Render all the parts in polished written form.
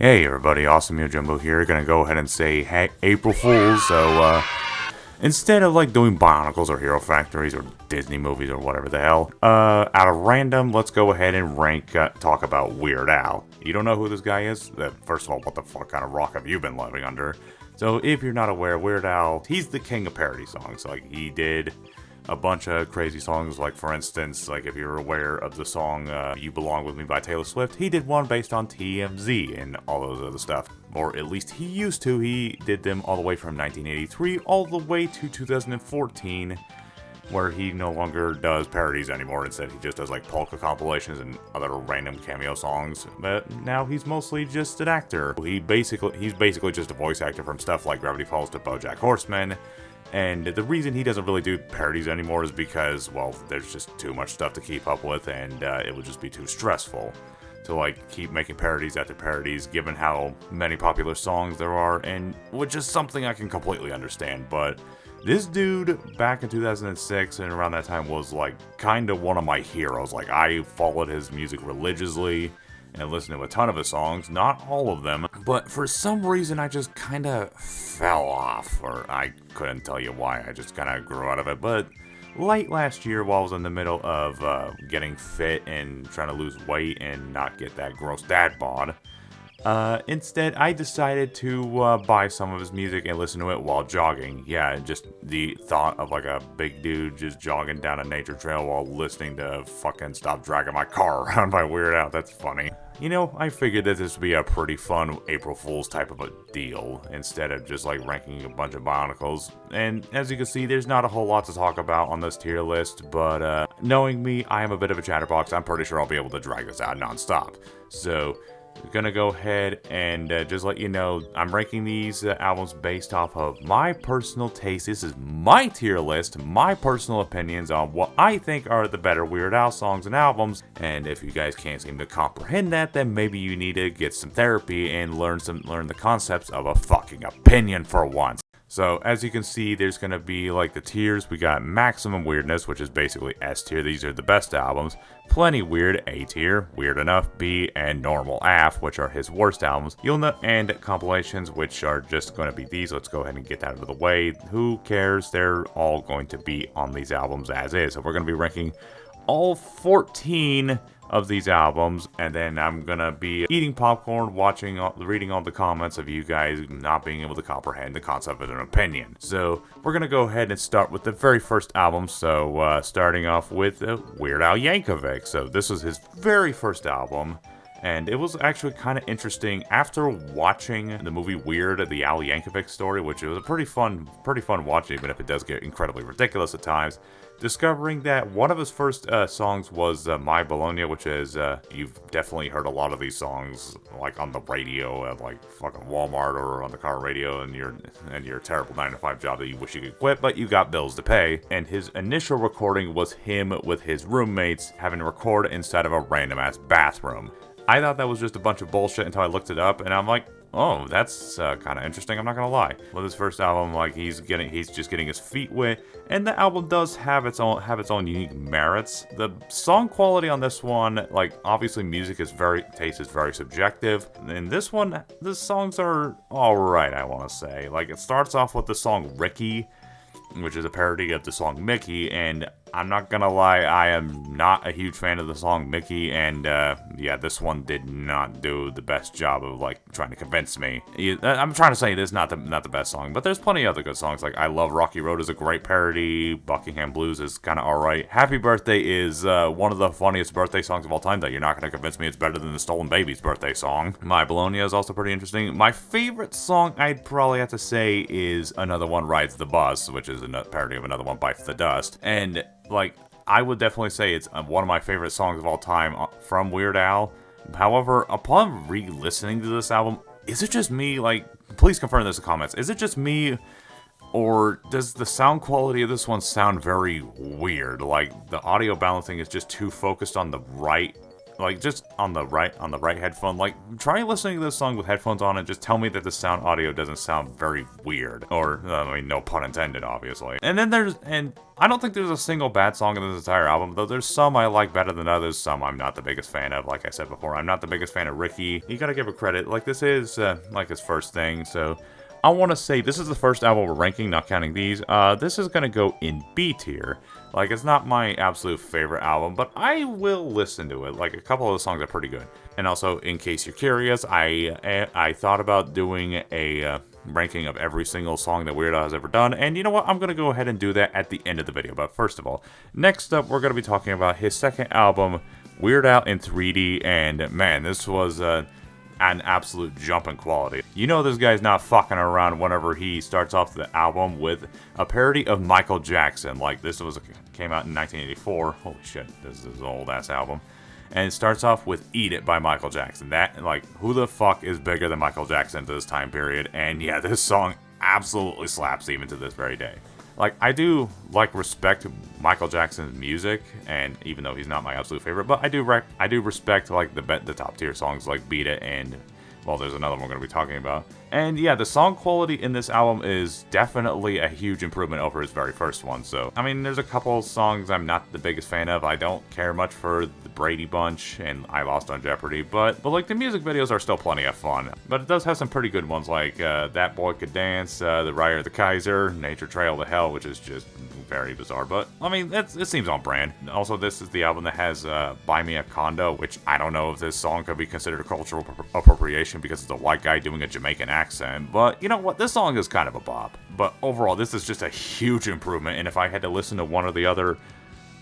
Hey everybody, Awesome Meal Jumbo here. Gonna go ahead and say hey, April Fools. So instead of like doing Bionicles or Hero Factories or Disney movies or whatever the hell, out of random, let's go ahead and talk about Weird Al. You don't know who this guy is? First of all, what the fuck kind of rock have you been living under? So if you're not aware, Weird Al, he's the king of parody songs. Like he did a bunch of crazy songs, like for instance, like if you're aware of the song You Belong With Me by Taylor Swift, he did one based on TMZ and all those other stuff. Or at least he used to. He did them all the way from 1983 all the way to 2014, where he no longer does parodies anymore. Instead, he just does like polka compilations and other random cameo songs. But now he's mostly just an actor. He's basically just a voice actor from stuff like Gravity Falls to BoJack Horseman. And the reason he doesn't really do parodies anymore is because, well, there's just too much stuff to keep up with, and it would just be too stressful to, like, keep making parodies after parodies, given how many popular songs there are, and which is something I can completely understand. But this dude, back in 2006 and around that time, was, like, kind of one of my heroes. Like, I followed his music religiously and listened to a ton of his songs, not all of them, but for some reason I just kind of fell off, or I couldn't tell you why, I just kind of grew out of it. But late last year, while I was in the middle of getting fit and trying to lose weight and not get that gross dad bod, instead I decided to buy some of his music and listen to it while jogging. Yeah, just the thought of like a big dude just jogging down a nature trail while listening to fucking Stop Dragging My Car Around by Weird Al, that's funny. You know, I figured that this would be a pretty fun April Fool's type of a deal, instead of just like ranking a bunch of Bionicles. And as you can see, there's not a whole lot to talk about on this tier list, but knowing me, I am a bit of a chatterbox. I'm pretty sure I'll be able to drag this out nonstop. So we're gonna go ahead and just let you know, I'm ranking these albums based off of my personal taste. This is my tier list, my personal opinions on what I think are the better Weird Al songs and albums. And if you guys can't seem to comprehend that, then maybe you need to get some therapy and learn the concepts of a fucking opinion for once. So, as you can see, there's going to be, like, the tiers. We got Maximum Weirdness, which is basically S tier. These are the best albums. Plenty Weird, A tier. Weird Enough, B. And Normal, F, which are his worst albums. You'll know, and Compilations, which are just going to be these. Let's go ahead and get that out of the way. Who cares? They're all going to be on these albums as is. So, we're going to be ranking all 14 of these albums, and then I'm gonna be eating popcorn, reading all the comments of you guys not being able to comprehend the concept of an opinion. So we're gonna go ahead and start with the very first album. So starting off with Weird Al Yankovic. So this was his very first album, and it was actually kind of interesting after watching the movie Weird, the Al Yankovic story, which was a pretty fun watch, even if it does get incredibly ridiculous at times. Discovering that one of his first songs was My Bologna, which is, you've definitely heard a lot of these songs, like on the radio at like fucking Walmart or on the car radio, and your terrible 9-to-5 job that you wish you could quit, but you got bills to pay. And his initial recording was him with his roommates having to record inside of a random ass bathroom. I thought that was just a bunch of bullshit until I looked it up, and I'm like, oh, that's kind of interesting, I'm not gonna lie. With his first album, like, he's just getting his feet wet, and the album does have its own unique merits. The song quality on this one, like, obviously taste is very subjective. In this one, the songs are alright, I want to say. Like, it starts off with the song Ricky, which is a parody of the song Mickey, and I'm not gonna lie, I am not a huge fan of the song Mickey, and yeah, this one did not do the best job of like trying to convince me. I'm trying to say this is not the best song, but there's plenty of other good songs. Like I Love Rocky Road is a great parody. Buckingham Blues is kind of alright. Happy Birthday is one of the funniest birthday songs of all time that you're not gonna convince me it's better than the Stolen Baby's birthday song. My Bologna is also pretty interesting. My favorite song I'd probably have to say is Another One Rides the Bus, which is a parody of Another One Bites the Dust. And like, I would definitely say it's one of my favorite songs of all time from Weird Al. However, upon re-listening to this album, is it just me? Like, please confirm this in the comments. Is it just me, or does the sound quality of this one sound very weird? Like, the audio balancing is just too focused on the right like just on the right headphone. Like try listening to this song with headphones on and just tell me that the sound audio doesn't sound very weird, or I mean, no pun intended, obviously. And then I don't think there's a single bad song in this entire album, though there's some I like better than others, some I'm not the biggest fan of. Like I said before, I'm not the biggest fan of Ricky. You gotta give it credit, like this is like his first thing, so I want to say this is the first album we're ranking, not counting these. This is going to go in B tier. Like, it's not my absolute favorite album, but I will listen to it. Like, a couple of the songs are pretty good. And also, in case you're curious, I thought about doing a ranking of every single song that Weird Al has ever done. And you know what? I'm going to go ahead and do that at the end of the video. But first of all, next up, we're going to be talking about his second album, Weird Al in 3D. And man, this was an absolute jump in quality. You know this guy's not fucking around whenever he starts off the album with a parody of Michael Jackson. Like, this came out in 1984. Holy shit, this is an old-ass album. And it starts off with Eat It by Michael Jackson. That, like, who the fuck is bigger than Michael Jackson to this time period? And yeah, this song absolutely slaps even to this very day. Like, I do, like, respect Michael Jackson's music, and even though he's not my absolute favorite, but I do respect, like, the top tier songs like Beat It and, well, there's another one we're going to be talking about. And yeah, the song quality in this album is definitely a huge improvement over his very first one. So, I mean, there's a couple songs I'm not the biggest fan of. I don't care much for the Brady Bunch and I Lost on Jeopardy, but like the music videos are still plenty of fun. But it does have some pretty good ones like That Boy Could Dance, The Rider the Kaiser, Nature Trail to Hell, which is just very bizarre, but I mean, it seems on brand. Also, this is the album that has Buy Me a Condo, which I don't know if this song could be considered a cultural appropriation because it's a white guy doing a Jamaican accent, but you know what, this song is kind of a bop. But overall, this is just a huge improvement, and if I had to listen to one or the other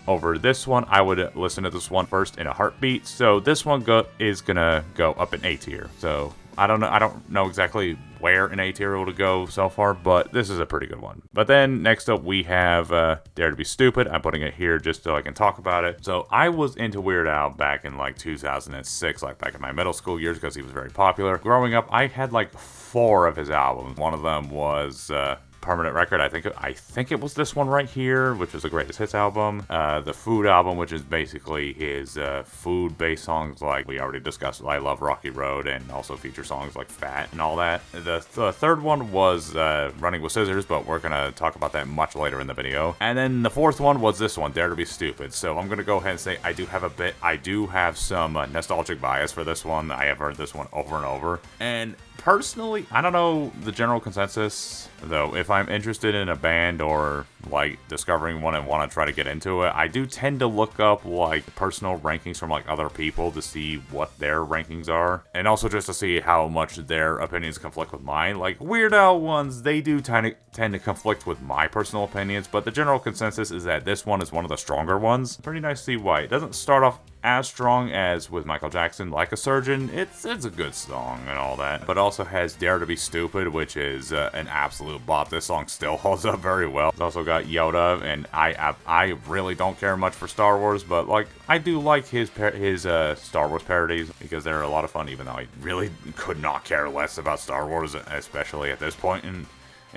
over this one, I would listen to this one first in a heartbeat. So this one is gonna go up in A tier. So I don't know exactly where in A tier it will go so far, but this is a pretty good one. But then next up we have Dare to Be Stupid. I'm putting it here just so I can talk about it. So I was into Weird Al back in like 2006, like back in my middle school years, because he was very popular. Growing up, I had like 4 of his albums. One of them was Permanent Record. I think it was this one right here, which was the Greatest Hits album. The Food album, which is basically his food-based songs like we already discussed, I Love Rocky Road, and also feature songs like Fat and all that. The third one was Running with Scissors, but we're gonna talk about that much later in the video. And then the fourth one was this one, Dare to Be Stupid. So I'm gonna go ahead and say I do have some nostalgic bias for this one. I have heard this one over and over, and personally, I don't know the general consensus, though. If I'm interested in a band or like discovering one and want to try to get into it, I do tend to look up like personal rankings from like other people to see what their rankings are, and also just to see how much their opinions conflict with mine. Like Weird Al ones, they do tend to conflict with my personal opinions, but the general consensus is that this one is one of the stronger ones. Pretty nice to see why. It doesn't start off as strong as with Michael Jackson, Like a Surgeon. It's a good song and all that, but also has Dare to Be Stupid, which is an absolute bop. This song still holds up very well. It's also got Yoda, and I really don't care much for Star Wars, but like I do like his Star Wars parodies because they're a lot of fun, even though I really could not care less about Star Wars, especially at this point in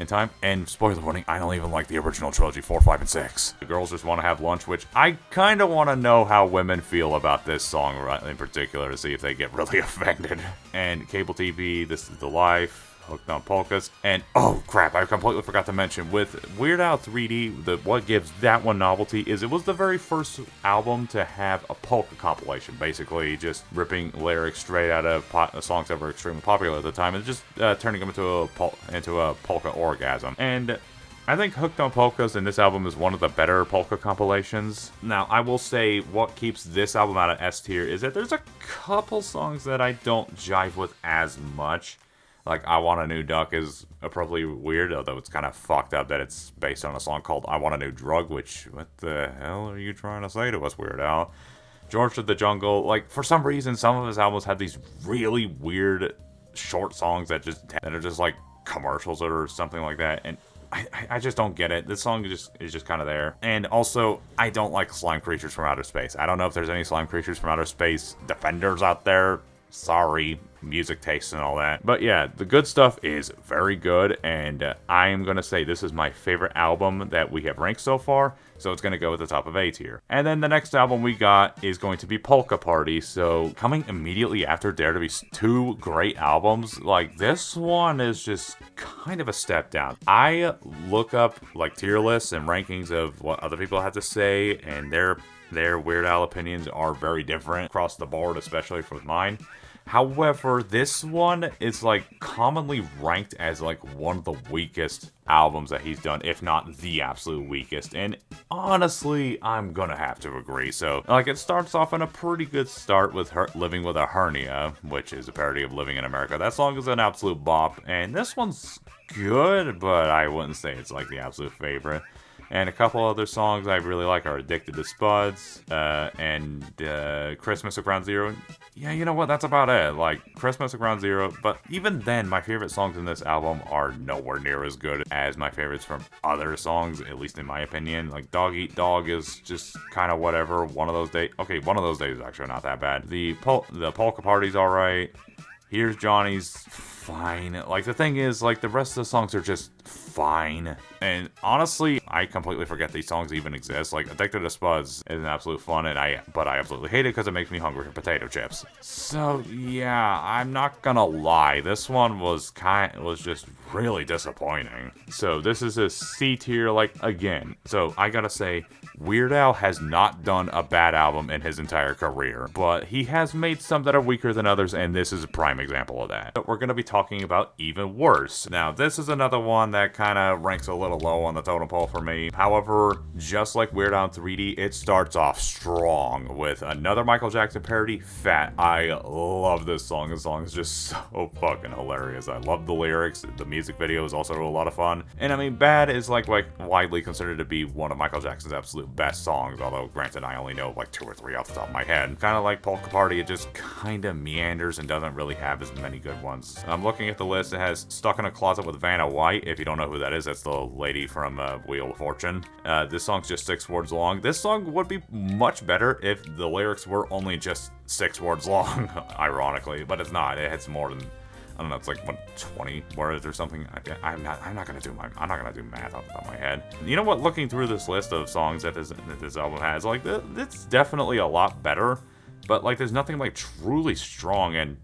time. And spoiler warning, I don't even like the original trilogy 4, 5, and 6. The Girls Just Want to Have Lunch, which I kind of want to know how women feel about this song in particular to see if they get really offended. And Cable TV, This Is the Life, Hooked on Polkas, and oh crap, I completely forgot to mention with Weird Al 3D, what gives that one novelty is it was the very first album to have a polka compilation, basically just ripping lyrics straight out of songs that were extremely popular at the time and just turning them into a polka orgasm. And I think Hooked on Polkas in this album is one of the better polka compilations. Now, I will say what keeps this album out of S tier is that there's a couple songs that I don't jive with as much. Like, I Want a New Duck is appropriately weird, although it's kind of fucked up that it's based on a song called I Want a New Drug, which, what the hell are you trying to say to us, Weird Al? George of the Jungle, like, for some reason, some of his albums have these really weird short songs that are just like commercials or something like that, and I just don't get it. This song is just kind of there. And also, I don't like Slime Creatures from Outer Space. I don't know if there's any Slime Creatures from Outer Space defenders out there, Sorry, music taste and all that. But yeah, the good stuff is very good, and I am going to say this is my favorite album that we have ranked so far, so it's going to go at the top of A tier. And then the next album we got is going to be Polka Party, so coming immediately after Dare to Be 2 great albums, like this one is just kind of a step down. I look up like tier lists and rankings of what other people have to say, and their Weird Al opinions are very different across the board, especially for mine. However, this one is like commonly ranked as like one of the weakest albums that he's done, if not the absolute weakest. And honestly, I'm gonna have to agree. So, like, it starts off in a pretty good start with her Living with a Hernia, which is a parody of Living in America. That song is an absolute bop, and this one's good, but I wouldn't say it's like the absolute favorite. And a couple other songs I really like are Addicted to Spuds, and Christmas at Ground Zero. Yeah, you know what, that's about it. Like, Christmas at Ground Zero, but even then, my favorite songs in this album are nowhere near as good as my favorites from other songs, at least in my opinion. Like, Dog Eat Dog is just kind of whatever. One of Those Days, okay, One of Those Days is actually not that bad. The Polka Party's alright. Here's Johnny's fine. Like, the thing is, like, the rest of the songs are just fine. And honestly, I completely forget these songs even exist. Like, Addicted to Spuds is an absolute fun, but I absolutely hate it because it makes me hungry for potato chips. So yeah, I'm not gonna lie, this one was just really disappointing. So this is a C tier, like, again. So I gotta say, Weird Al has not done a bad album in his entire career, but he has made some that are weaker than others, and this is a prime example of that. But we're gonna be talking about even worse. Now, this is another one that kind of ranks a little low on the totem pole for me. However, just like Weird Al 3D, it starts off strong with another Michael Jackson parody, Fat. I love this song. This song is just so fucking hilarious. I love the lyrics. The music video is also a lot of fun. And I mean, Bad is like widely considered to be one of Michael Jackson's absolute best songs, although granted I only know like 2 or 3 off the top of my head. Kind of like Polka Party, it just kind of meanders and doesn't really have as many good ones. I'm looking at the list. It has Stuck in a Closet with Vanna White. If you don't know who that is, that's the lady from Wheel of Fortune. This song's just 6 words long. This song would be much better if the lyrics were only just 6 words long, ironically, but it's not. It has more than, I don't know, it's like 20 words or something. I'm not gonna do math off the top of my head. You know what? Looking through this list of songs that this album has, like, it's definitely a lot better. But like, there's nothing like truly strong. And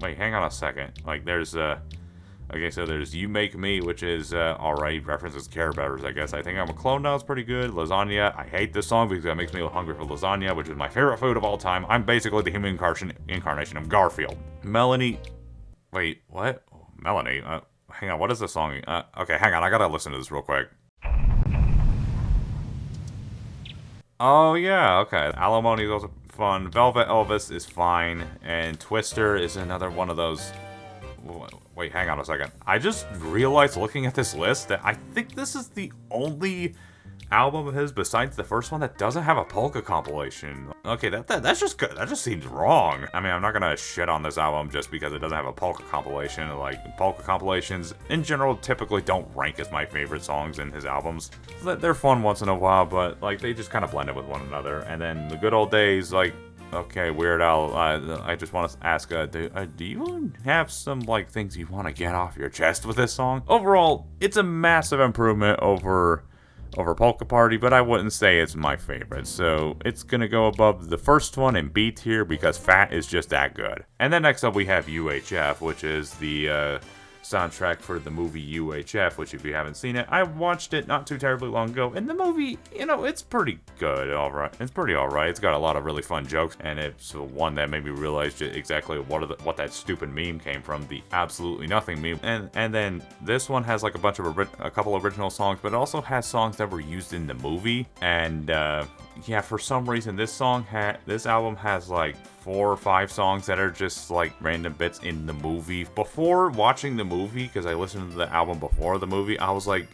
wait, hang on a second. Like, there's okay, so there's You Make Me, which is alright. References Care Bears, I guess. I Think I'm a Clone Now is pretty good. Lasagna. I hate this song because it makes me hungry for lasagna, which is my favorite food of all time. I'm basically the human incarnation of Garfield. Melanie. Wait, what? Oh, Melanie? Hang on, what is the song? Okay, hang on, I gotta listen to this real quick. Oh, yeah, okay. Alimony is also fun. Velvet Elvis is fine. And Twister is another one of those... Wait, hang on a second. I just realized looking at this list that I think this is the only album of his besides the first one that doesn't have a polka compilation. Okay, that's just good. That just seems wrong. I mean, I'm not gonna shit on this album just because it doesn't have a polka compilation. Like, polka compilations in general typically don't rank as my favorite songs in his albums. They're fun once in a while, but like, they just kind of blend it with one another. And then The Good Old Days, like, okay, Weird Al, I just want to ask, do you have some, like, things you want to get off your chest with this song? Overall, it's a massive improvement over Polka Party, but I wouldn't say it's my favorite, so it's gonna go above the first one in B tier because Fat is just that good. And then next up we have UHF, which is the soundtrack for the movie UHF, which if you haven't seen it, I watched it not too terribly long ago, and the movie, you know, it's pretty good, alright. It's pretty alright. It's got a lot of really fun jokes, and it's one that made me realize exactly what that stupid meme came from, the Absolutely Nothing meme. And then this one has like a couple original songs, but it also has songs that were used in the movie, and yeah, for some reason this album has like 4 or 5 songs that are just like random bits in the movie. Before watching the movie, because I listened to the album before the movie, I was like,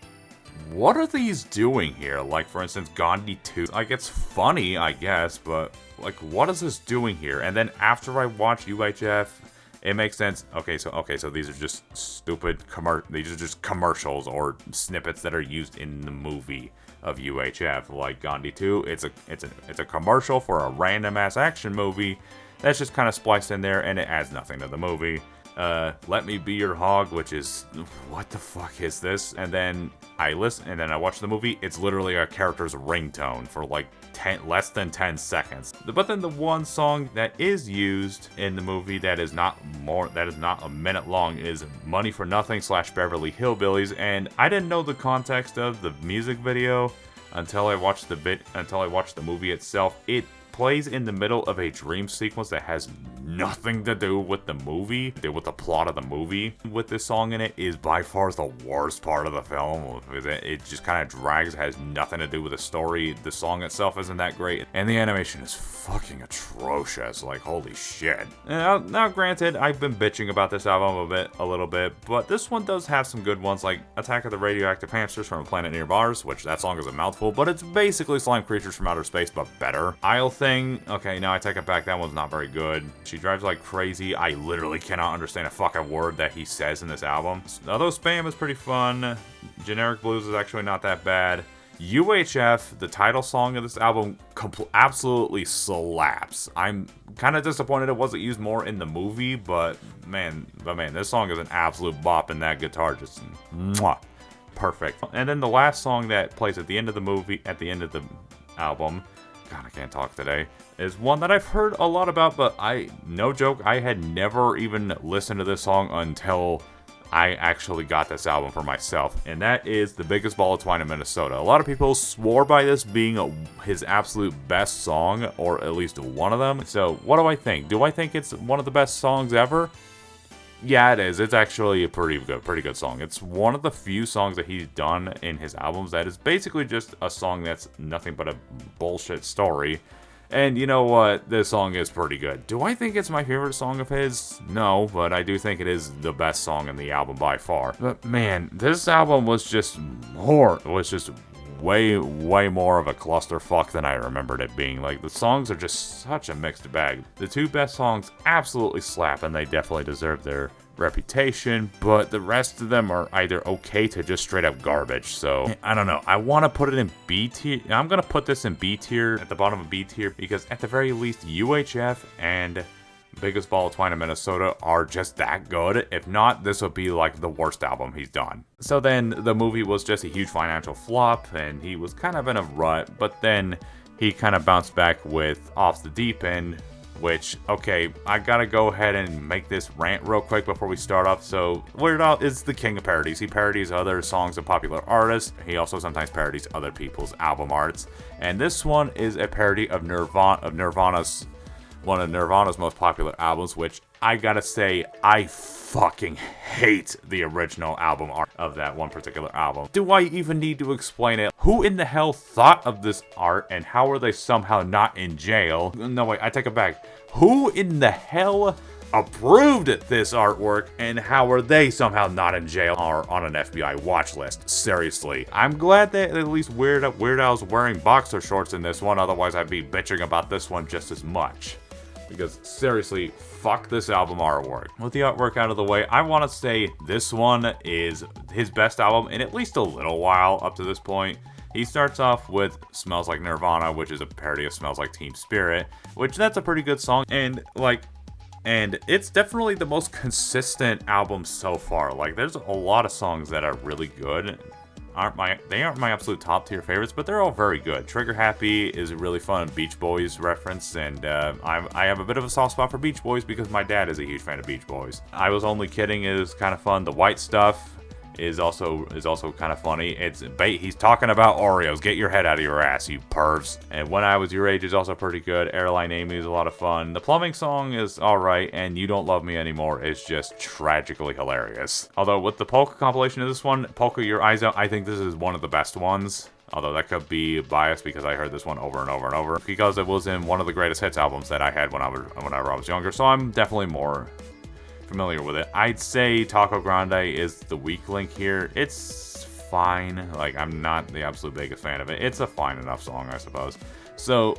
what are these doing here? Like, for instance, Gandhi 2. Like, it's funny, I guess, but like, what is this doing here? And then after I watched UHF, it makes sense. Okay, so these are just stupid these are just commercials or snippets that are used in the movie of UHF. Like Gandhi 2, it's a commercial for a random ass action movie That's just kind of spliced in there, and it adds nothing to the movie. Let Me Be Your Hog, which is, what the fuck is this? And then I listen, and then I watch the movie. It's literally a character's ringtone for like less than 10 seconds. But then the one song that is used in the movie that is not a minute long is Money for Nothing / Beverly Hillbillies, and I didn't know the context of the music video until I watched the movie itself. It plays in the middle of a dream sequence that has nothing to do with the movie, with the plot of the movie. With this song in it is by far the worst part of the film. It just kind of drags, has nothing to do with the story. The song itself isn't that great, and the animation is fucking atrocious. Like, holy shit. Now granted, I've been bitching about this album a little bit, but this one does have some good ones, like Attack of the Radioactive Hamsters from a Planet Near Mars, which that song is a mouthful, but it's basically Slime Creatures from Outer Space, but better. Isle Thing, okay, now I take it back, that one's not very good. She Drives Like Crazy, I literally cannot understand a fucking word that he says in this album. Although Spam is pretty fun, Generic Blues is actually not that bad. UHF, the title song of this album, absolutely slaps. I'm kind of disappointed it wasn't used more in the movie, but man, this song is an absolute bop, and that guitar just mwah, perfect. And then the last song that plays at the end of the album, God, I can't talk today, is one that I've heard a lot about, but no joke, I had never even listened to this song until I actually got this album for myself, and that is The Biggest Ball of Twine in Minnesota. A lot of people swore by this being his absolute best song, or at least one of them. So what do I think? Do I think it's one of the best songs ever? Yeah, it is. It's actually a pretty good song. It's one of the few songs that he's done in his albums that is basically just a song that's nothing but a bullshit story. And you know what? This song is pretty good. Do I think it's my favorite song of his? No, but I do think it is the best song in the album by far. But man, this album was just way more of a clusterfuck than I remembered it being. Like, the songs are just such a mixed bag. The two best songs absolutely slap, and they definitely deserve their reputation, but the rest of them are either okay to just straight up garbage. So I don't know, I want to put it in B tier. I'm gonna put this in B tier, at the bottom of B tier, because at the very least UHF and Biggest Ball of Twine in Minnesota are just that good. If not, this would be like the worst album he's done. So then the movie was just a huge financial flop, and he was kind of in a rut, but then he kind of bounced back with Off the Deep End, which, okay, I gotta go ahead and make this rant real quick before we start off. So Weird Al is the king of parodies. He parodies other songs of popular artists. He also sometimes parodies other people's album arts, and this one is a parody of Nirvana's one of Nirvana's most popular albums, which I gotta say, I fucking hate the original album art of that one particular album. Do I even need to explain it? Who in the hell thought of this art, and how are they somehow not in jail? No, wait, I take it back. Who in the hell approved this artwork, and how are they somehow not in jail or on an FBI watch list? Seriously. I'm glad that at least Weird Al's wearing boxer shorts in this one, otherwise I'd be bitching about this one just as much. Because seriously, fuck this album artwork. With the artwork out of the way, I want to say this one is his best album in at least a little while up to this point. He starts off with Smells Like Nirvana, which is a parody of Smells Like Teen Spirit, which that's a pretty good song, and it's definitely the most consistent album so far. Like, there's a lot of songs that are really good. They aren't my absolute top tier favorites, but they're all very good. Trigger Happy is a really fun Beach Boys reference, and I have a bit of a soft spot for Beach Boys because my dad is a huge fan of Beach Boys. I Was Only Kidding is kind of fun. The White Stuff is also kind of funny. He's talking about Oreos. Get your head out of your ass, you pervs. And When I Was Your Age is also pretty good. Airline Amy is a lot of fun. The Plumbing song is alright, and You Don't Love Me Anymore is just tragically hilarious. Although with the Polka compilation of this one, Polka Your Eyes Out, I think this is one of the best ones. Although that could be biased because I heard this one over and over and over, because it was in one of the greatest hits albums that I had whenever I was younger. So I'm definitely more familiar with it. I'd say Taco Grande is the weak link here. It's fine. Like, I'm not the absolute biggest fan of it. It's a fine enough song, I suppose. So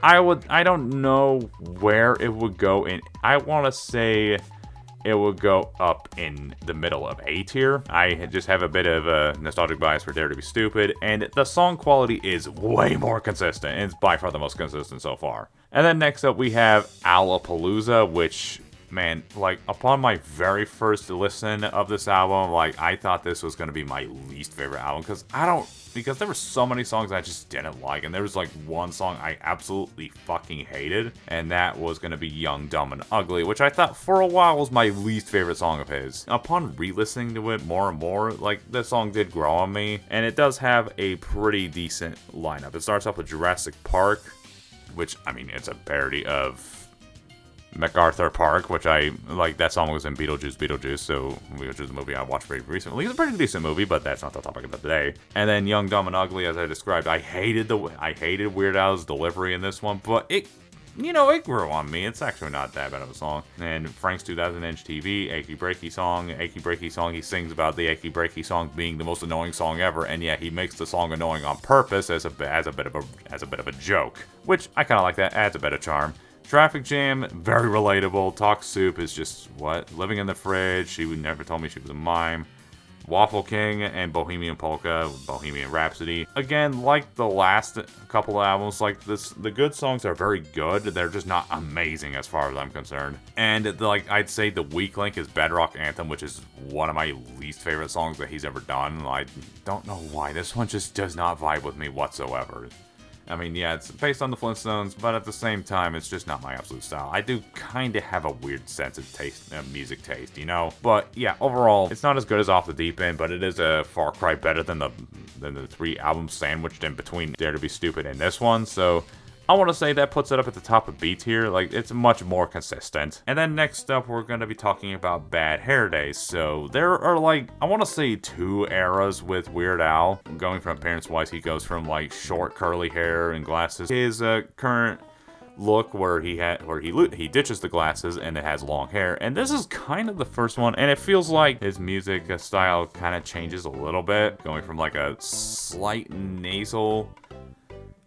I don't know where it would go in. I want to say it would go up in the middle of A tier. I just have a bit of a nostalgic bias for Dare to Be Stupid, and the song quality is way more consistent. It's by far the most consistent so far. And then next up we have Alapalooza, which, man, like, upon my very first listen of this album, like, I thought this was going to be my least favorite album, because there were so many songs I just didn't like, and there was, like, one song I absolutely fucking hated, and that was going to be Young, Dumb, and Ugly, which I thought for a while was my least favorite song of his. Upon re-listening to it more and more, like, the song did grow on me, and it does have a pretty decent lineup. It starts off with Jurassic Park, which, I mean, it's a parody of MacArthur Park, which I like. That song was in Beetlejuice, so which is a movie I watched very recently. It's a pretty decent movie, but that's not the topic of the day. And then Young, Dumb, and Ugly, as I described, I hated Weird Al's delivery in this one, but it grew on me. It's actually not that bad of a song. And Frank's 2000-inch TV, Achy Breaky Song. He sings about the Achy Breaky song being the most annoying song ever, and yet he makes the song annoying on purpose as a bit of a joke, which I kind of like. That adds a bit of charm. Traffic Jam, very relatable. Talk Soup is just, what? Living in the Fridge, she would never told me she was a mime. Waffle King and Bohemian Polka, Bohemian Rhapsody. Again, like the last couple of albums, like this, the good songs are very good. They're just not amazing as far as I'm concerned. And like, I'd say the weak link is Bedrock Anthem, which is one of my least favorite songs that he's ever done. I don't know why. This one just does not vibe with me whatsoever. I mean, yeah, it's based on the Flintstones, but at the same time, it's just not my absolute style. I do kind of have a weird sense of music taste, you know? But yeah, overall, it's not as good as Off the Deep End, but it is a far cry better than the 3 albums sandwiched in between Dare to Be Stupid and this one, so I want to say that puts it up at the top of B tier. Like, it's much more consistent. And then next up, we're going to be talking about Bad Hair Days. So there are, like, I want to say 2 eras with Weird Al. Going from appearance-wise, he goes from, like, short curly hair and glasses. His current look where he ditches the glasses and it has long hair, and this is kind of the first one, and it feels like his music style kind of changes a little bit, going from like a slight nasal,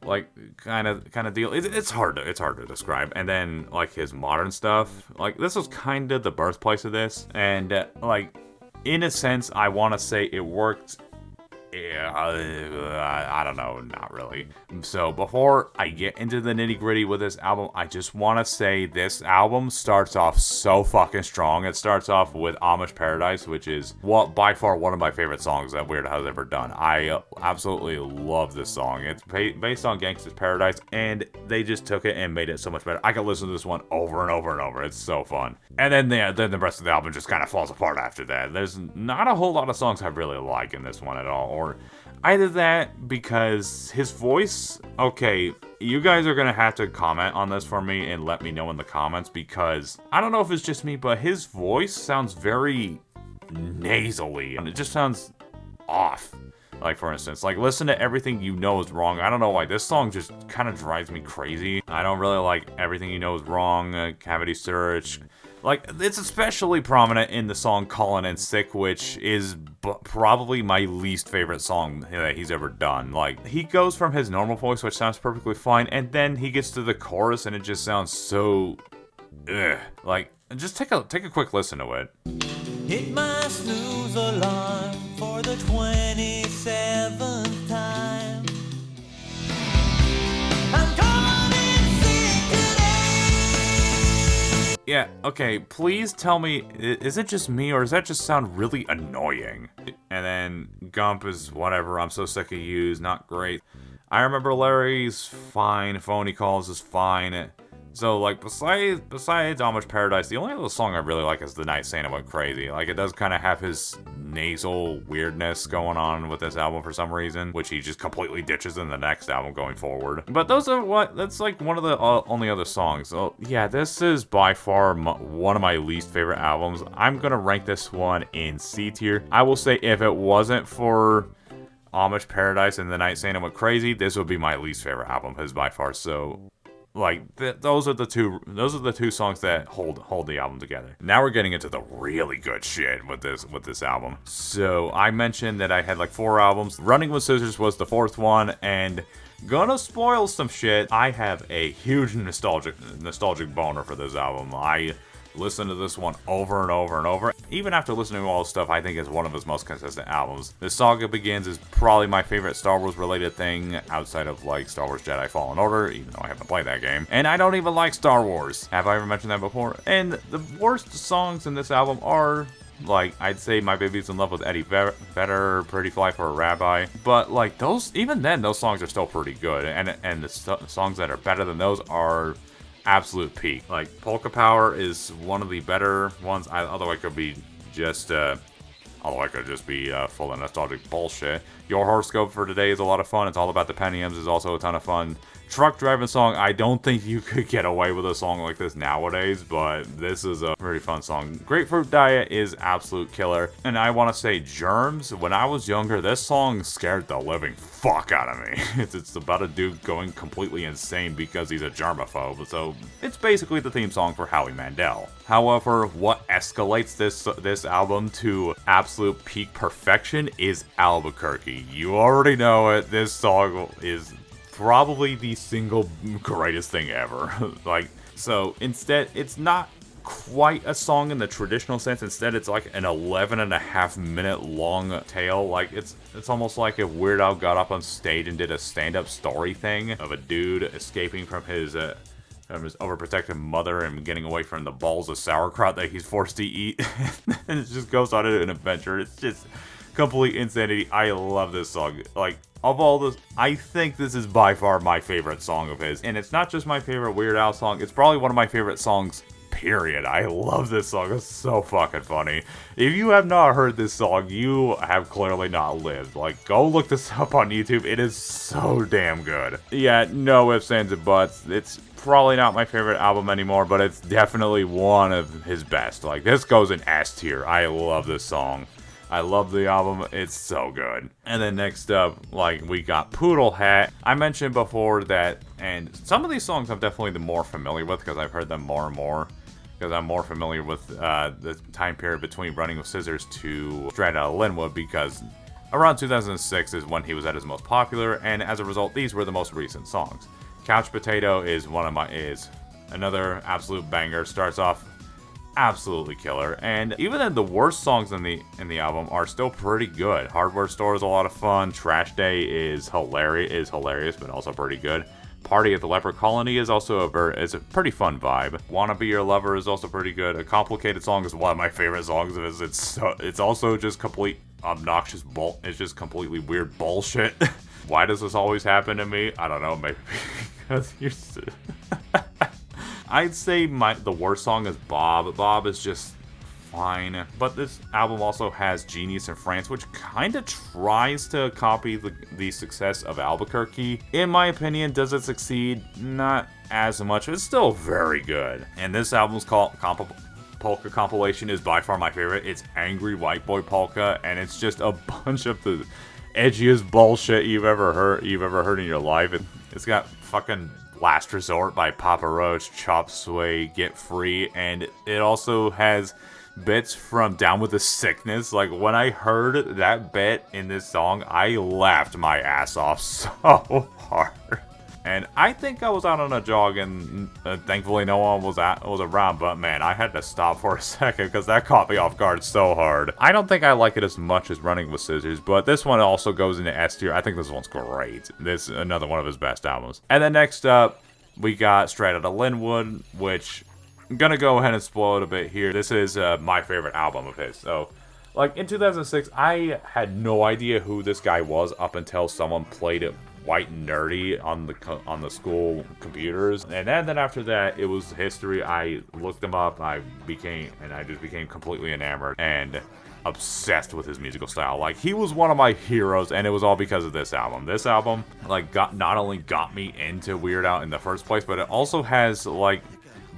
like kind of deal. It's hard to describe. And then like his modern stuff, like this was kind of the birthplace of this, and like in a sense I want to say it worked. Yeah, I don't know, not really. So before I get into the nitty gritty with this album, I just want to say this album starts off so fucking strong. It starts off with Amish Paradise, which is by far one of my favorite songs that Weird Al has ever done. I absolutely love this song. It's based on Gangsta's Paradise, and they just took it and made it so much better. I could listen to this one over and over and over. It's so fun. And then the rest of the album just kind of falls apart after that. There's not a whole lot of songs I really like in this one at all. Or either that, because his voice, okay, you guys are gonna have to comment on this for me and let me know in the comments, because I don't know if it's just me, but his voice sounds very nasally, and it just sounds off. Like, for instance, like, listen to Everything You Know Is Wrong. I don't know why. This song just kind of drives me crazy. I don't really like Everything You Know Is Wrong, Cavity Search. Like, it's especially prominent in the song Callin' In Sick, which is probably my least favorite song that he's ever done. Like, he goes from his normal voice, which sounds perfectly fine, and then he gets to the chorus, and it just sounds so... ugh. Like, just take a quick listen to it. Hit my snooze alarm for the 27th time. I'm calling in sick today. Yeah, okay, please tell me, is it just me, or does that just sound really annoying? And then Gump is whatever, I'm so sick of yous, not great. I Remember Larry's fine, Phony Calls is fine. So, like, besides Amish Paradise, the only other song I really like is The Night Santa Went Crazy. Like, it does kind of have his nasal weirdness going on with this album for some reason, which he just completely ditches in the next album going forward. But that's like one of the only other songs. So, yeah, this is by far one of my least favorite albums. I'm gonna rank this one in C tier. I will say, if it wasn't for Amish Paradise and The Night Santa Went Crazy, this would be my least favorite album, his by far. So... like, those are the two songs that hold the album together. Now we're getting into the really good shit with this album. So I mentioned that I had like 4 albums. Running with Scissors was the 4th one, and gonna spoil some shit. I have a huge nostalgic boner for this album. I listen to this one over and over and over. Even after listening to all this stuff, I think it's one of his most consistent albums. The Saga Begins is probably my favorite Star Wars related thing outside of like Star Wars Jedi Fallen Order, even though I haven't played that game. And I don't even like Star Wars. Have I ever mentioned that before? And the worst songs in this album are, like, I'd say My Baby's in Love with Eddie Vedder, Pretty Fly for a Rabbi. But, like, those, even then, those songs are still pretty good. And the songs that are better than those are absolute peak. Like, Polka Power is one of the better ones, although it could be just, although I could just be full of nostalgic bullshit. Your Horoscope for Today is a lot of fun. It's All About the Penny M's is also a ton of fun. Truck Driving Song, I don't think you could get away with a song like this nowadays, but this is a pretty fun song. Grapefruit Diet is absolute killer. And I want to say Germs, when I was younger, this song scared the living fuck out of me. It's about a dude going completely insane because he's a germaphobe, so it's basically the theme song for Howie Mandel. However, what escalates this album to absolute peak perfection is Albuquerque. You already know it. This song is probably the single greatest thing ever. Like, so instead, it's not quite a song in the traditional sense. Instead, it's like an 11.5-minute long tale. Like, it's almost like if Weird Al got up on stage and did a stand-up story thing of a dude escaping from his overprotective mother and getting away from the balls of sauerkraut that he's forced to eat. And it just goes on an adventure. It's just complete insanity. I love this song. Like, of all this, I think this is by far my favorite song of his. And it's not just my favorite Weird Al song, it's probably one of my favorite songs, period. I love this song. It's so fucking funny. If you have not heard this song, you have clearly not lived. Like, go look this up on YouTube. It is so damn good. Yeah, no ifs, ands, and buts. It's probably not my favorite album anymore, but it's definitely one of his best. Like, this goes in S tier. I love this song. I love the album. It's so good. And then next up, like, we got Poodle Hat. I mentioned before that, and some of these songs I'm definitely the more familiar with because I've heard them more and more. Because I'm more familiar with the time period between Running with Scissors to Straight Outta Lynwood, because around 2006 is when he was at his most popular, and as a result, these were the most recent songs. Couch Potato is another absolute banger. Starts off absolutely killer, and even then the worst songs in the album are still pretty good. Hardware Store is a lot of fun. Trash Day is hilarious, but also pretty good. Party at the Leper Colony is also a pretty fun vibe. Wanna Be Your Lover is also pretty good. A Complicated Song is one of my favorite songs of his. It's also just complete obnoxious it's just completely weird bullshit. Why does this always happen to me? I don't know, maybe because you're I'd say the worst song is Bob. Bob is just fine. But this album also has Genius in France, which kind of tries to copy the success of Albuquerque. In my opinion, does it succeed? Not as much. It's still very good. And this album's called Polka Compilation is by far my favorite. It's Angry White Boy Polka, and it's just a bunch of the edgiest bullshit you've ever heard in your life. It's got fucking Last Resort by Papa Roach, Chop Suey, Get Free, and it also has bits from Down with the Sickness. Like, when I heard that bit in this song, I laughed my ass off so hard. And I think I was out on a jog, and thankfully no one was around, but man, I had to stop for a second because that caught me off guard so hard. I don't think I like it as much as Running with Scissors, but this one also goes into S tier. I think this one's great. This is another one of his best albums. And then next up, we got Straight Outta Lynwood, which I'm gonna go ahead and spoil it a bit here. This is my favorite album of his. So, like, in 2006, I had no idea who this guy was up until someone played it white and nerdy on the school computers, and then after that, it was history. I looked him up. I just became completely enamored and obsessed with his musical style. Like, he was one of my heroes, and it was all because of this album. This album, like, not only got me into Weird Al in the first place, but it also has, like,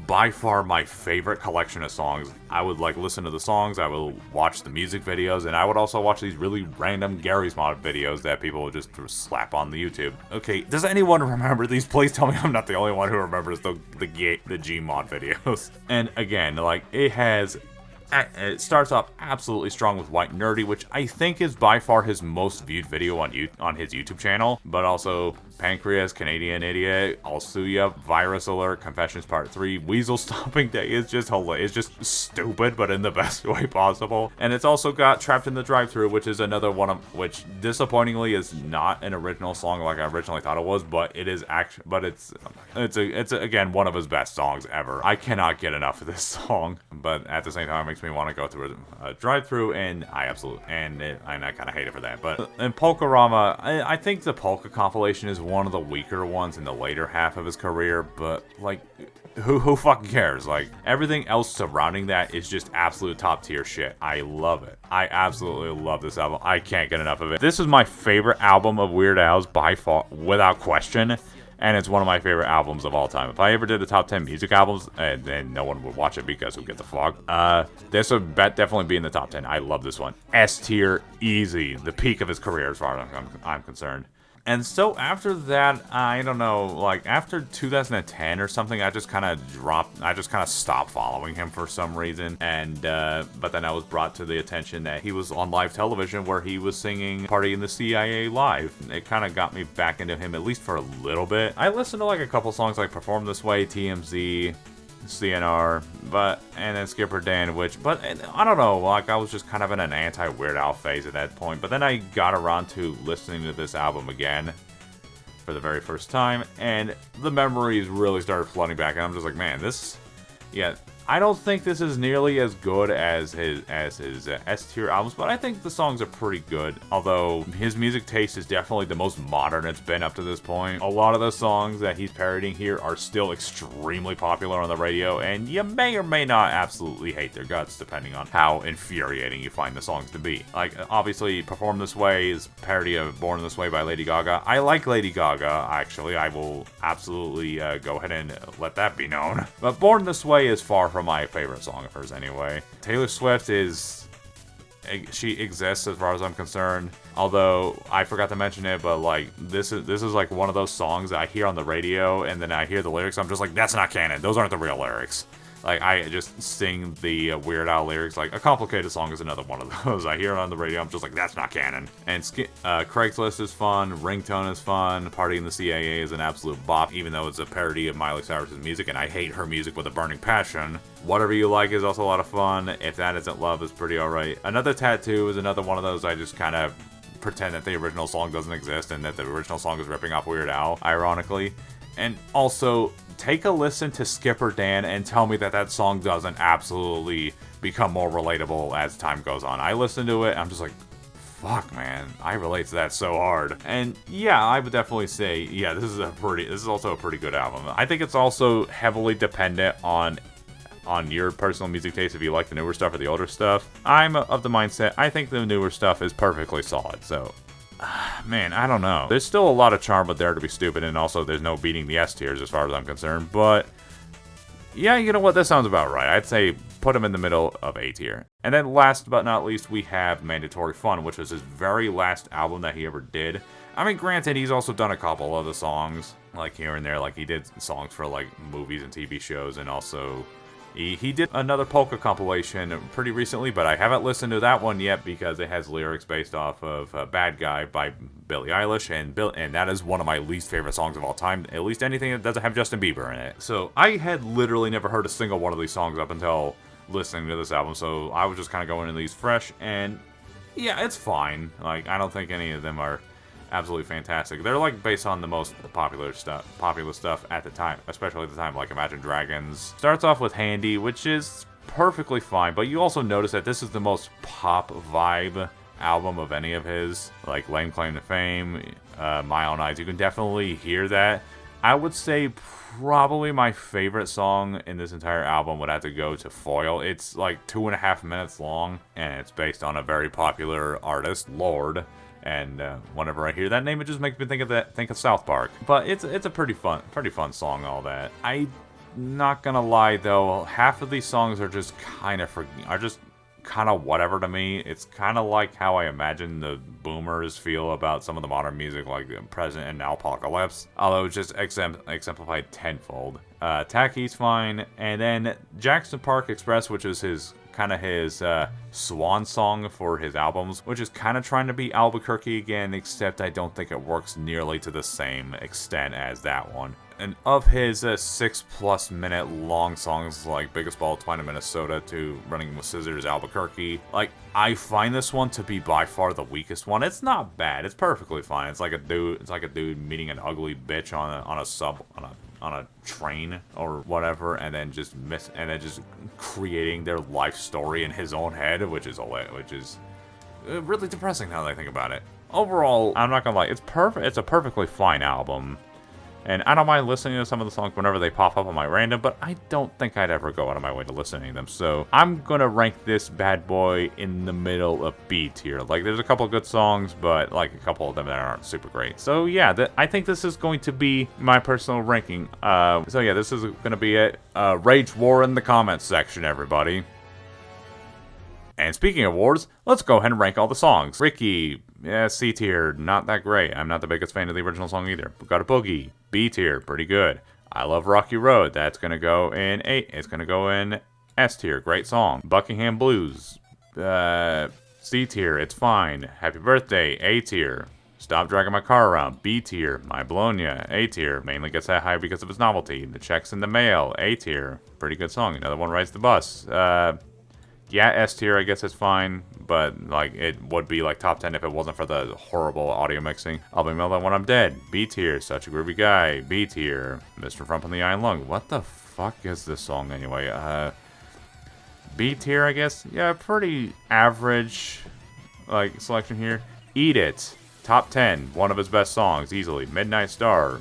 by far my favorite collection of songs. I would, like, listen to the songs, I would watch the music videos, and I would also watch these really random Gary's Mod videos that people would just slap on the YouTube. Okay, does anyone remember these? Please tell me I'm not the only one who remembers the G Mod videos. And again, like, it has It starts off absolutely strong with White Nerdy, which I think is by far his most viewed video on his YouTube channel, but also Pancreas, Canadian Idiot, Alsuya, Virus Alert, Confessions Part 3, Weasel Stomping Day is just hilarious. It's just stupid, but in the best way possible. And it's also got Trapped in the Drive-Thru, which is another one of which disappointingly is not an original song like I originally thought it was, but it is actually, but it's again one of his best songs ever. I cannot get enough of this song, but at the same time it makes me want to go through a drive-through, and I absolutely and I kind of hate it for that. But in Polkarama, I think the Polka compilation is one of the weaker ones in the later half of his career, but like who fucking cares? Like, everything else surrounding that is just absolute top tier shit. I love it. I absolutely love this album. I can't get enough of it. This is my favorite album of Weird Al's by far, without question. And it's one of my favorite albums of all time. If I ever did a top 10 music albums, then no one would watch it because who gives a fuck? This would definitely be in the top 10. I love this one. S tier, easy. The peak of his career as far as I'm concerned. And so after that, I don't know, like after 2010 or something, I just kind of dropped, I just kind of stopped following him for some reason. And, but then I was brought to the attention that he was on live television where he was singing Party in the CIA live. It kind of got me back into him, at least for a little bit. I listened to like a couple songs like Perform This Way, TMZ, CNR, and then Skipper Dan, but I don't know, like I was just kind of in an anti-Weird Al phase at that point, but then I got around to listening to this album again for the very first time, and the memories really started flooding back, and I'm just like, man, I don't think this is nearly as good as his S-tier albums, but I think the songs are pretty good, although his music taste is definitely the most modern it's been up to this point. A lot of the songs that he's parodying here are still extremely popular on the radio, and you may or may not absolutely hate their guts, depending on how infuriating you find the songs to be. Like, obviously, Perform This Way is parody of Born This Way by Lady Gaga. I like Lady Gaga, actually. I will absolutely go ahead and let that be known. But Born This Way is far from my favorite song of hers anyway. Taylor Swift she exists as far as I'm concerned, although I forgot to mention it, but like this is like one of those songs that I hear on the radio and then I hear the lyrics, I'm just like, that's not canon, those aren't the real lyrics. Like, I just sing the Weird Al lyrics. Like, A Complicated Song is another one of those. I hear it on the radio, I'm just like, that's not canon. And Craigslist is fun, Ringtone is fun, Party in the CIA is an absolute bop, even though it's a parody of Miley Cyrus's music, and I hate her music with a burning passion. Whatever You Like is also a lot of fun. If That Isn't Love is pretty alright. Another Tattoo is another one of those I just kind of pretend that the original song doesn't exist and that the original song is ripping off Weird Al, ironically. And also, take a listen to Skipper Dan and tell me that that song doesn't absolutely become more relatable as time goes on. I listen to it, I'm just like, fuck, man, I relate to that so hard. And yeah, I would definitely say, yeah, this is also a pretty good album. I think it's also heavily dependent on your personal music taste, if you like the newer stuff or the older stuff. I'm of the mindset, I think the newer stuff is perfectly solid, so man, I don't know. There's still a lot of charm with Dare to Be Stupid, and also there's no beating the S tiers as far as I'm concerned, but yeah, you know what, that sounds about right. I'd say put him in the middle of A tier. And then last but not least, we have Mandatory Fun, which was his very last album that he ever did. I mean, granted, he's also done a couple of the songs, like here and there, like he did songs for like movies and TV shows, and also he did another polka compilation pretty recently, but I haven't listened to that one yet because it has lyrics based off of Bad Guy by Billie Eilish, and that is one of my least favorite songs of all time, at least anything that doesn't have Justin Bieber in it. So I had literally never heard a single one of these songs up until listening to this album, so I was just kind of going into these fresh, and yeah, it's fine. Like, I don't think any of them are absolutely fantastic. They're like based on the most popular stuff at the time, especially at the time, like Imagine Dragons. Starts off with Handy, which is perfectly fine, but you also notice that this is the most pop vibe album of any of his, like Lame Claim to Fame, My Own Eyes. You can definitely hear that. I would say probably my favorite song in this entire album would have to go to Foil. It's like 2.5 minutes long, and it's based on a very popular artist, Lorde. And whenever I hear that name, it just makes me think of South Park. But it's a pretty fun song, all that. I'm not gonna lie though, half of these songs are just kind of whatever to me. It's kind of like how I imagine the boomers feel about some of the modern music, like the Present and Alpocalypse, although it's just exemplified tenfold. Tacky's fine, and then Jackson Park Express, which is his kind of his swan song for his albums, which is kind of trying to be Albuquerque again, except I don't think it works nearly to the same extent as that one. And of his 6+ minute long songs like Biggest Ball of Twine in Minnesota to Running with Scissors Albuquerque, like, I find this one to be by far the weakest one. It's not bad. It's perfectly fine. It's like a dude meeting an ugly bitch on a train or whatever, and then just creating their life story in his own head, which is really depressing now that I think about it. Overall, I'm not gonna lie, it's perfect. It's a perfectly fine album. And I don't mind listening to some of the songs whenever they pop up on my random, but I don't think I'd ever go out of my way to listen to them. So I'm gonna rank this bad boy in the middle of B tier. Like, there's a couple of good songs, but like a couple of them that aren't super great. So yeah, I think this is going to be my personal ranking. So yeah, this is gonna be it. Rage war in the comments section, everybody. And speaking of wars, let's go ahead and rank all the songs. Ricky, yeah, C tier, not that great. I'm not the biggest fan of the original song either. We got a Boogie, B tier, pretty good. I Love Rocky Road, that's gonna go in It's gonna go in S tier, great song. Buckingham Blues, C tier, it's fine. Happy Birthday, A tier. Stop Dragging My Car Around, B tier. My Bologna, A tier. Mainly gets that high because of its novelty. The Checks in the Mail, A tier. Pretty good song. Another one, Rides the Bus. Yeah, S tier, I guess it's fine, but like it would be like top 10 if it wasn't for the horrible audio mixing. I'll Be Melted When I'm Dead, B tier. Such a Groovy Guy, B tier. Mr. Frump on the Iron Lung. What the fuck is this song anyway? B tier, I guess. Yeah, pretty average like selection here. Eat It, top 10, one of his best songs easily. Midnight Star,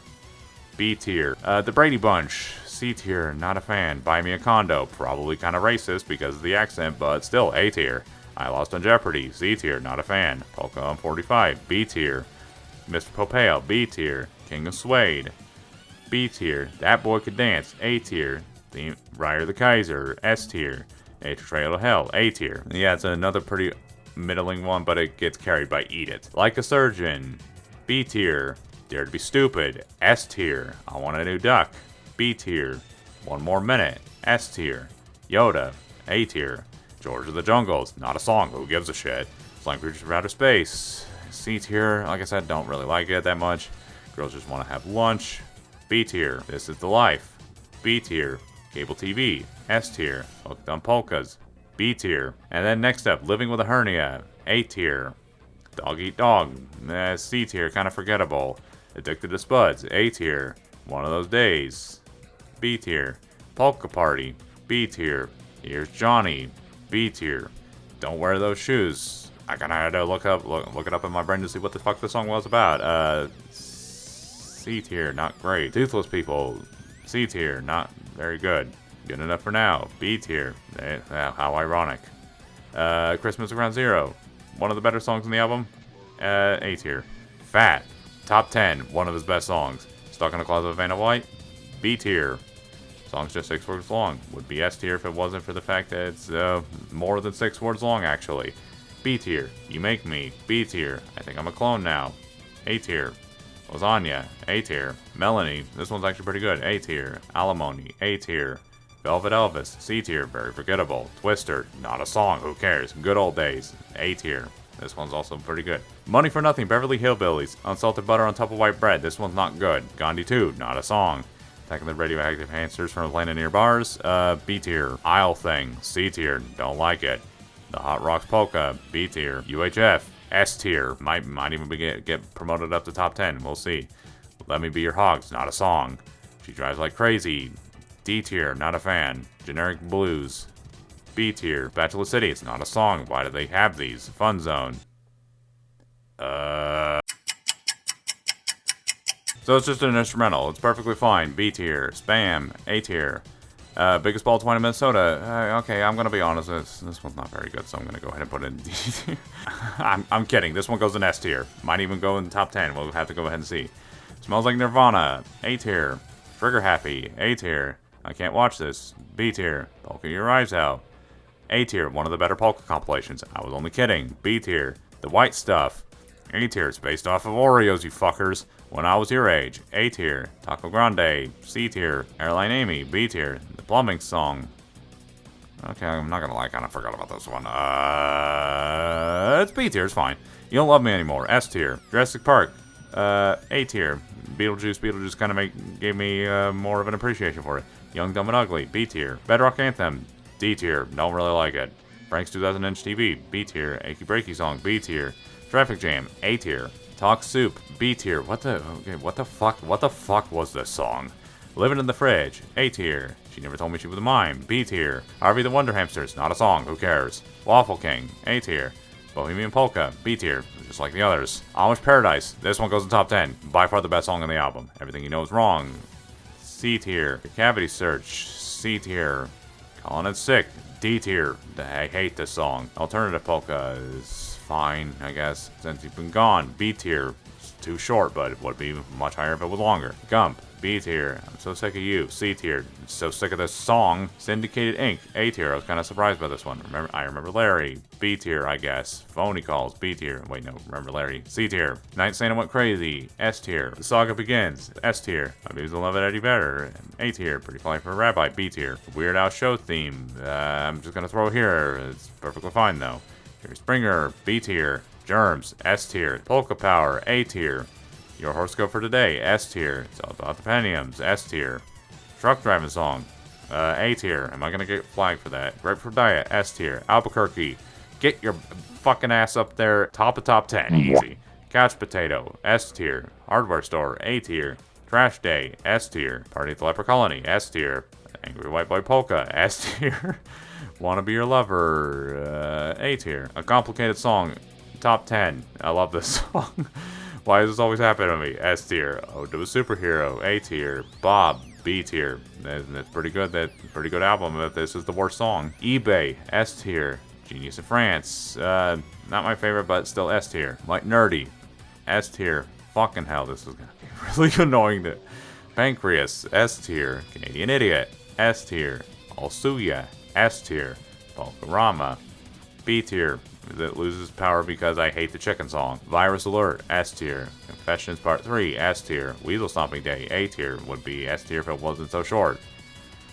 B tier. The Brady Bunch, C tier, not a fan. Buy Me a Condo, probably kind of racist because of the accent, but still A tier. I Lost on Jeopardy, C tier, not a fan. Polka on 45, B tier. Mr. Popeo, B tier. King of Suede, B tier. That Boy Could Dance, A tier. The Rider the Kaiser, S tier. A Trail to Hell, A tier. Yeah, it's another pretty middling one, but it gets carried by Eat It. Like a Surgeon, B tier. Dare to Be Stupid, S tier. I Want a New Duck, B tier. One More Minute, S tier. Yoda, A tier. George of the Jungles, not a song, who gives a shit. Flying Creatures from Outer Space, C tier. Like I said, don't really like it that much. Girls Just Want to Have Lunch, B tier. This Is the Life, B tier. Cable TV, S tier. Hooked on Polkas, B tier. And then next up, Living with a Hernia, A tier. Dog Eat Dog, C tier, kind of forgettable. Addicted to Spuds, A tier. One of Those Days, B tier. Polka Party, B tier. Here's Johnny, B tier. Don't Wear Those Shoes. I kind of had to look it up in my brain to see what the fuck the song was about. C tier, not great. Toothless People, C tier, not very good. Good Enough for Now, B tier. How ironic. Christmas at Ground Zero, one of the better songs in the album, A tier. Fat, top 10, one of his best songs. Stuck in a Closet with Vanna White, B tier. Song's just 6 words long. Would be S tier if it wasn't for the fact that it's more than 6 words long, actually. B tier. You Make Me, B tier. I Think I'm a Clone Now, A tier. Lasagna, A tier. Melanie, this one's actually pretty good, A tier. Alimony, A tier. Velvet Elvis, C tier, very forgettable. Twister, not a song, who cares? Good Old Days, A tier. This one's also pretty good. Money for Nothing, Beverly Hillbillies. Unsalted Butter on Top of White Bread, this one's not good. Gandhi 2, not a song. Attacking the Radioactive Hamsters from Atlanta Near Bars, B tier. Isle Thing, C tier, don't like it. The Hot Rocks Polka, B tier. UHF, S tier, might even get promoted up to top 10, we'll see. Let Me Be Your Hogs, not a song. She Drives Like Crazy, D tier, not a fan. Generic Blues, B tier. Bachelor City, it's not a song, why do they have these? Fun Zone. So it's just an instrumental, it's perfectly fine, B tier. Spam, A tier. Biggest Ball of Twine in Minnesota. Okay, I'm gonna be honest. This one's not very good, so I'm gonna go ahead and put it in D tier. I'm kidding. This one goes in S tier. Might even go in the top 10. We'll have to go ahead and see. Smells Like Nirvana, A tier. Trigger Happy, A tier. I Can't Watch This, B tier. Polka Your Eyes Out, A tier. One of the better polka compilations. I was only kidding. B tier. The White Stuff, A tier. It's based off of Oreos, you fuckers. When I Was Your Age, A tier. Taco Grande, C tier. Airline Amy, B tier. The Plumbing Song, Okay, I'm not gonna lie, I kind of forgot about this one. It's B tier, it's fine. You Don't Love Me Anymore, S tier. Jurassic Park, A tier. Beetlejuice kind of gave me more of an appreciation for it. Young, Dumb and Ugly, B tier. Bedrock Anthem, D tier. Don't really like it. Frank's 2000-inch TV, B tier. Achy Breaky Song, B tier. Traffic Jam, A tier. Talk Soup, B tier. What the fuck was this song? Living in the Fridge, A tier. She Never Told Me She Was a Mime, B tier. Harvey the Wonder Hamsters, not a song, who cares? Waffle King, A tier. Bohemian Polka, B tier, just like the others. Amish Paradise, this one goes in top 10. By far the best song on the album. Everything You Know Is Wrong, C tier. Cavity Search, C tier. Calling It Sick, D tier. I hate this song. Alternative Polka is fine, I guess. Since You've Been Gone, B tier. It's too short, but it would be much higher if it was longer. Gump, B tier. I'm So Sick of You, C tier. So sick of this song. Syndicated Ink, A tier. I was kind of surprised by this one. I Remember Larry, B tier, I guess. Phony Calls, B tier. Wait, no, Remember Larry, C tier. Night Santa Went Crazy, S tier. The Saga Begins, S tier. My Babies Will Love It Eddie Vedder, A tier. Pretty Fly for a Rabbi, B tier. Weird Al Show Theme, I'm just gonna throw it here. It's perfectly fine though. Jerry Springer, B tier. Germs, S tier. Polka Power, A tier. Your Horoscope for Today, S tier. It's All About the Pentiums, S tier. Truck Driving Song, A tier. Am I gonna get flagged for that? Grapefruit Diet, S tier. Albuquerque, get your fucking ass up there. Top of top 10, easy. Couch Potato, S tier. Hardware Store, A tier. Trash Day, S tier. Party at the Leper Colony, S tier. Angry White Boy Polka, S tier. Wanna Be Your Lover, A tier. A Complicated Song, top 10. I love this song. Why does this always happen to me? S tier. Ode to a Superhero, A tier. Bob, B tier. That's pretty good. That's a pretty good album. But this is the worst song. eBay, S tier. Genius in France, not my favorite, but still S tier. Like Nerdy, S tier. Fucking hell, this is gonna be really annoying. Pancreas, S tier. Canadian Idiot, S tier. Alsuya, S tier. Polkarama, B tier. That loses power because I hate the chicken song. Virus Alert, S tier. Confessions Part 3, S tier. Weasel Stomping Day, A tier. Would be S tier if it wasn't so short.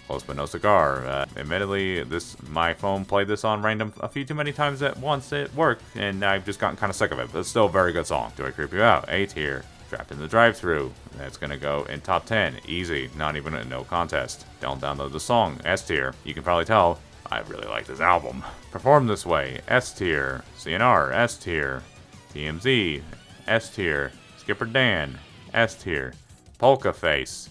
Close but no cigar. Admittedly, my phone played this on random a few too many times at once. It worked, and I've just gotten kind of sick of it. But it's still a very good song. Do I Creep You Out? A tier. Trapped in the Drive-Thru. That's gonna go in top 10. Easy. Not even a no contest. Don't download the song. S tier. You can probably tell I really like this album. Perform This Way, S tier. CNR, S tier. TMZ, S tier. Skipper Dan, S tier. Polka Face.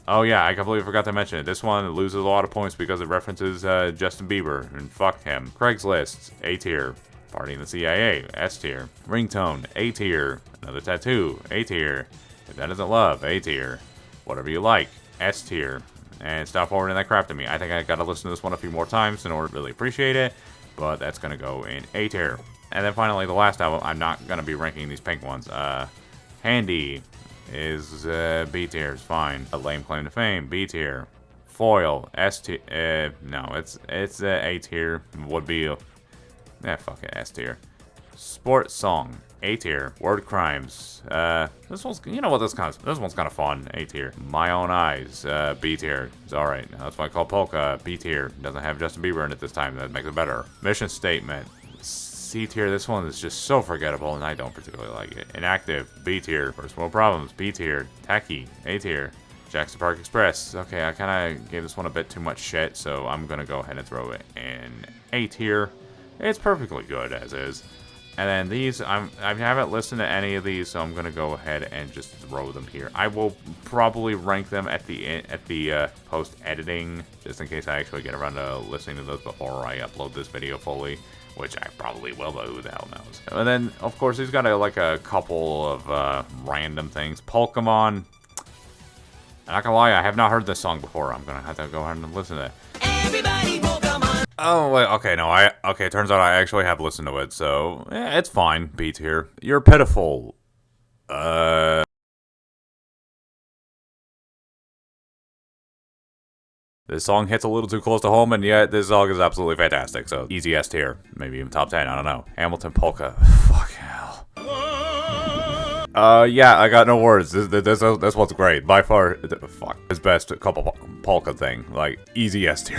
Oh yeah, I completely forgot to mention it. This one loses a lot of points because it references Justin Bieber, and fuck him. Craigslist, A tier. Party in the CIA, S tier. Ringtone, A tier. Another Tattoo, A tier. If That Isn't Love, A tier. Whatever You Like, S tier. And stop forwarding that crap to me. I think I gotta listen to this one a few more times in order to really appreciate it, but that's gonna go in A tier. And then finally, the last album, I'm not gonna be ranking these pink ones. Handy is B tier, it's fine. A Lame Claim to Fame, B tier. Foil, S tier. No, it's A tier. Would be, fuck it, S tier. Sports Song, A tier. Word Crimes, this one's, you know what, this one's kind of fun, A tier. My Own Eyes, B tier. It's alright. That's why I call Polka B tier. Doesn't have Justin Bieber in it this time. That makes it better. Mission Statement, C tier. This one is just so forgettable, and I don't particularly like it. Inactive, B tier. First World Problems, B tier. Tacky, A tier. Jackson Park Express. Okay, I kind of gave this one a bit too much shit, so I'm gonna go ahead and throw it in A tier. It's perfectly good as is. And then these, I haven't listened to any of these, so I'm gonna go ahead and just throw them here. I will probably rank them at the post editing, just in case I actually get around to listening to those before I upload this video fully, which I probably will, but who the hell knows. And then, of course, he's got a couple of random things. Pokemon. I'm not gonna lie, I have not heard this song before. I'm gonna have to go ahead and listen to it. Everybody Pokemon. Oh, wait, okay, no, it turns out I actually have listened to it, so, it's fine, B tier. You're pitiful. This song hits a little too close to home, and yet this song is absolutely fantastic, so easy S tier. Maybe even top 10, I don't know. Hamilton Polka. Fuck hell. Yeah, I got no words. This one's great. By far, fuck, his best couple polka thing. Like, easy S tier.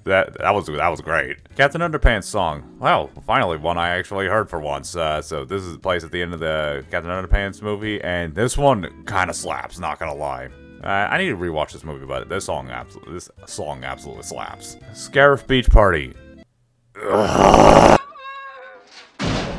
that was great. Captain Underpants song. Well, finally one I actually heard for once. So this plays at the end of the Captain Underpants movie, and this one kind of slaps, not gonna lie. I need to rewatch this movie, but this song absolutely slaps. Scarif Beach Party. Ugh.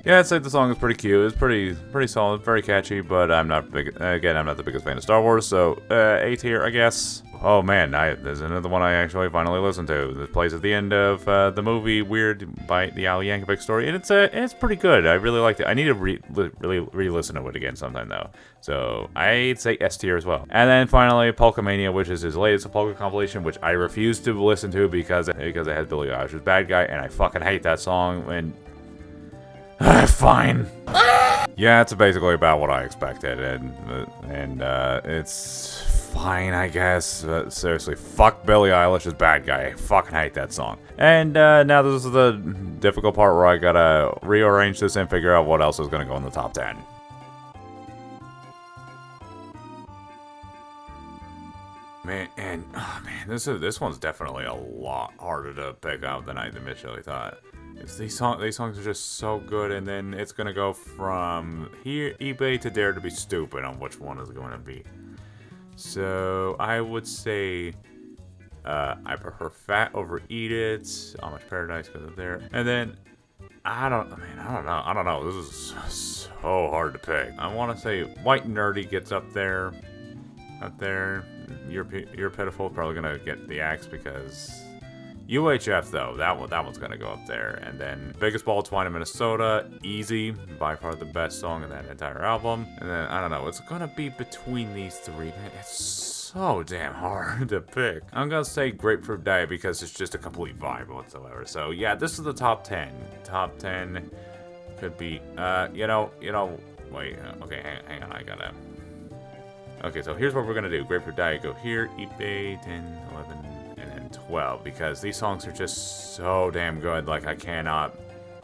Yeah, I'd say the song is pretty cute. It's pretty solid, very catchy, but I'm not the biggest fan of Star Wars, so A tier, I guess. Oh man, there's another one I actually finally listened to. This plays at the end of the movie Weird by the Yankovic story, and it's pretty good. I really liked it. I need to really re-listen to it again sometime though. So I'd say S tier as well. And then finally, Polka Mania, which is his latest polka compilation, which I refuse to listen to because it has Billie Eilish's Bad Guy, and I fucking hate that song. And fine. Yeah, it's basically about what I expected, and it's fine, I guess. But seriously, fuck Billie Eilish's Bad Guy. I fucking hate that song. And now this is the difficult part where I gotta rearrange this and figure out what else is gonna go in the top 10. Man, and oh man, this one's definitely a lot harder to pick out than I initially thought. These songs are just so good, and then it's gonna go from here eBay to Dare to Be Stupid on which one is going to be. So I would say I prefer Fat over Eat It, Amish Paradise because of there, and then I don't know. This is so hard to pick. I want to say White Nerdy gets up there. You're Pitiful probably gonna get the axe because. UHF though, that one's gonna go up there, and then Biggest Ball of Twine in Minnesota, easy, by far the best song in that entire album, and then I don't know, it's gonna be between these three, man. It's so damn hard to pick. I'm gonna say Grapefruit Diet because it's just a complete vibe whatsoever. So yeah, this is the top 10. Top 10 could be, wait, okay, hang on, I gotta. Okay, so here's what we're gonna do. Grapefruit Diet go here, eBay 10, 11. 12 because these songs are just so damn good, like I cannot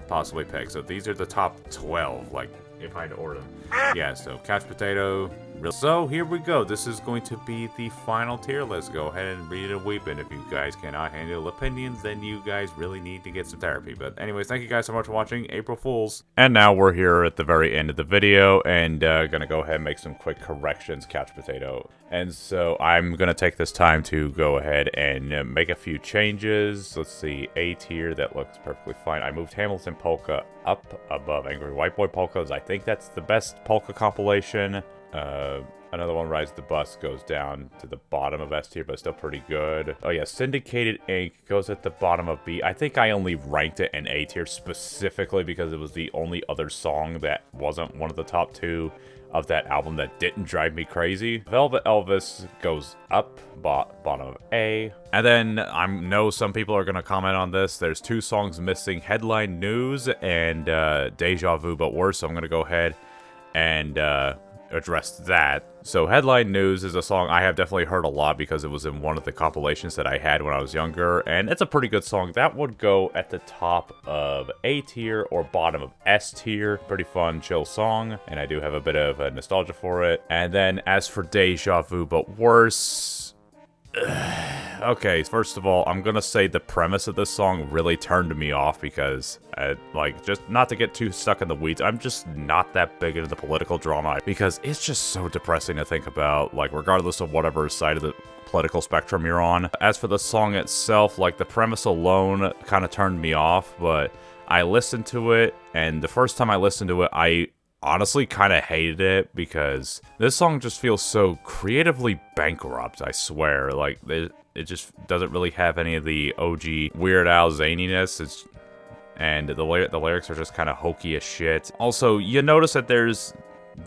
possibly pick. So these are the top 12, like if I had to order them. Yeah, so Couch Potato. So here we go. This is going to be the final tier. Let's go ahead and read it and weep. And if you guys cannot handle opinions, then you guys really need to get some therapy. But anyways, thank you guys so much for watching. April Fools. And now we're here at the very end of the video and gonna go ahead and make some quick corrections, Couch Potato. And so I'm gonna take this time to go ahead and make a few changes. Let's see, A tier, that looks perfectly fine. I moved Hamilton Polka up above Angry White Boy Polkas. I think that's the best polka compilation. Another one, Rise the Bus, goes down to the bottom of S tier, but still pretty good. Oh yeah, Syndicated Ink goes at the bottom of B. I think I only ranked it in A tier specifically because it was the only other song that wasn't one of the top 2 of that album that didn't drive me crazy. Velvet Elvis goes up, bottom of A. And then I know some people are gonna comment on this. There's 2 songs missing, Headline News and Deja Vu But Worse, so I'm gonna go ahead and address that. So Headline News is a song I have definitely heard a lot because it was in one of the compilations that I had when I was younger, and it's a pretty good song. That would go at the top of A tier or bottom of S tier. Pretty fun, chill song, and I do have a bit of a nostalgia for it. And then as for Deja Vu But Worse, okay, first of all, I'm gonna say the premise of this song really turned me off because, just not to get too stuck in the weeds, I'm just not that big into the political drama because it's just so depressing to think about, like, regardless of whatever side of the political spectrum you're on. As for the song itself, like, the premise alone kind of turned me off, but I listened to it, and the first time I listened to it, I honestly kind of hated it because this song just feels so creatively bankrupt, I swear. Like, it just doesn't really have any of the OG Weird Al zaniness. And the lyrics are just kind of hokey as shit. Also, you notice that there's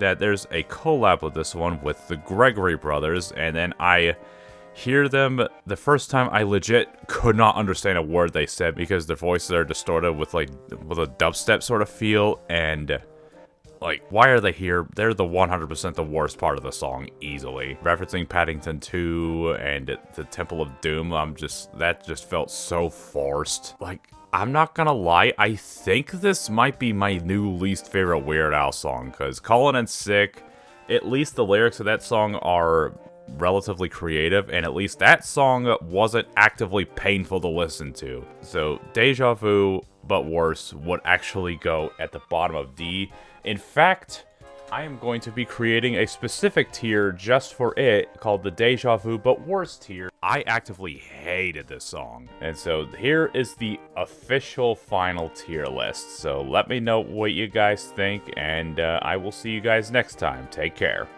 a collab with this one with the Gregory brothers, and then I hear them the first time, I legit could not understand a word they said because their voices are distorted with a dubstep sort of feel, and like, why are they here? They're the 100% the worst part of the song, easily. Referencing Paddington 2 and the Temple of Doom, that just felt so forced. Like, I'm not gonna lie, I think this might be my new least favorite Weird Al song, because Callin' in Sick at least the lyrics of that song are relatively creative, and at least that song wasn't actively painful to listen to. So Deja Vu, but worse, would actually go at the bottom of D. In fact, I am going to be creating a specific tier just for it called the Deja Vu but Worse tier. I actively hated this song. And so here is the official final tier list. So let me know what you guys think, and I will see you guys next time. Take care.